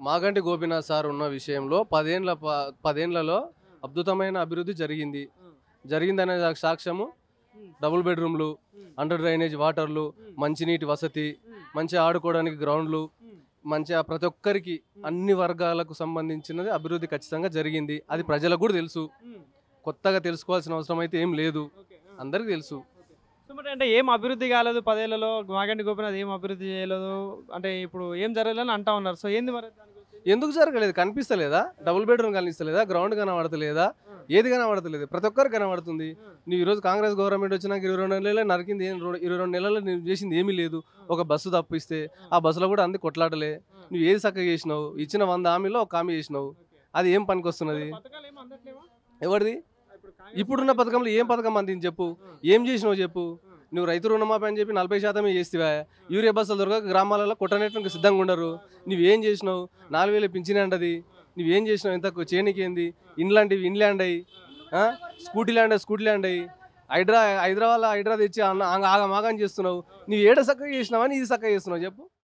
Maganti Gopinath sir ఉన్న విషయంలో 10 ఏళ్లలో అద్భుతమైన అభివృద్ధి జరిగిందనే సాక్ష్యము డబుల్ బెడ్రూమ్లు, అండర్ డ్రైనేజ్ వాటర్లు, మంచినీటి వసతి, మంచిగా ఆడుకోవడానికి గ్రౌండ్లు, మంచిగా ప్రతి ఒక్కరికి అన్ని వర్గాలకు సంబంధించినది అభివృద్ధి ఖచ్చితంగా జరిగింది. అది ప్రజలకు కూడా తెలుసు. కొత్తగా తెలుసుకోవాల్సిన అవసరం అయితే ఏం లేదు, అందరికీ తెలుసు. సో మరి అంటే ఏం అభివృద్ధి కాలేదు 10 ఏళ్లలో, మాగంటి గోపీనాథ్ ఏం అభివృద్ధి చేయలేదు అంటే ఇప్పుడు ఏం జరగలేదని అంటా ఉన్నారు. సో ఏంది మరి దాని గురించి? ఎందుకు జరగలేదు? కనిపిస్తలేదా? డబుల్ బెడ్రూమ్ కనిపిస్తలేదా? గ్రౌండ్ కనబడతలేదా? ఏది కనబడతలేదు? ప్రతి ఒక్కరికి కనబడుతుంది. నువ్వు ఈరోజు కాంగ్రెస్ గవర్నమెంట్ వచ్చినాక 22 నెలలే నరికింది, 22 నెలల్లో నువ్వు చేసింది ఏమీ లేదు. ఒక బస్సు తప్పిస్తే ఆ బస్సులో కూడా అంది కొట్లాటలే. నువ్వు ఏది చక్కగా చేసినావు? ఇచ్చిన 100 హామీలో ఒక హామీ చేసినావు. అది ఏం పనికి వస్తున్నది? పథకాలు ఏం అందట్లేవా? ఎవరిది? ఇప్పుడున్న పథకంలో ఏం పథకం అందింది చెప్పు? ఏం చేసినావు చెప్పు? నువ్వు రైతు రుణమాఫీ అని చెప్పి 40% చేస్తావా? యూరియా బస్సులు దొరకక గ్రామాలలో కొట్టనేట్టు సిద్ధంగా ఉండరు. నువ్వేం చేసినావు? 4000 పింఛన్ అంటది. నువ్వేం చేసినావు? ఎంత చేయనికేంది? ఇన్లాంటివి ఇన్లాండ్ అయ్యి, స్కూటీ ల్యాండ్ అయ్యి, హైదరా తెచ్చి ఆగమాగం చేస్తున్నావు. నువ్వు ఏడ చక్కగా చేసినావని ఇది చక్కగా చేస్తున్నావు చెప్పు?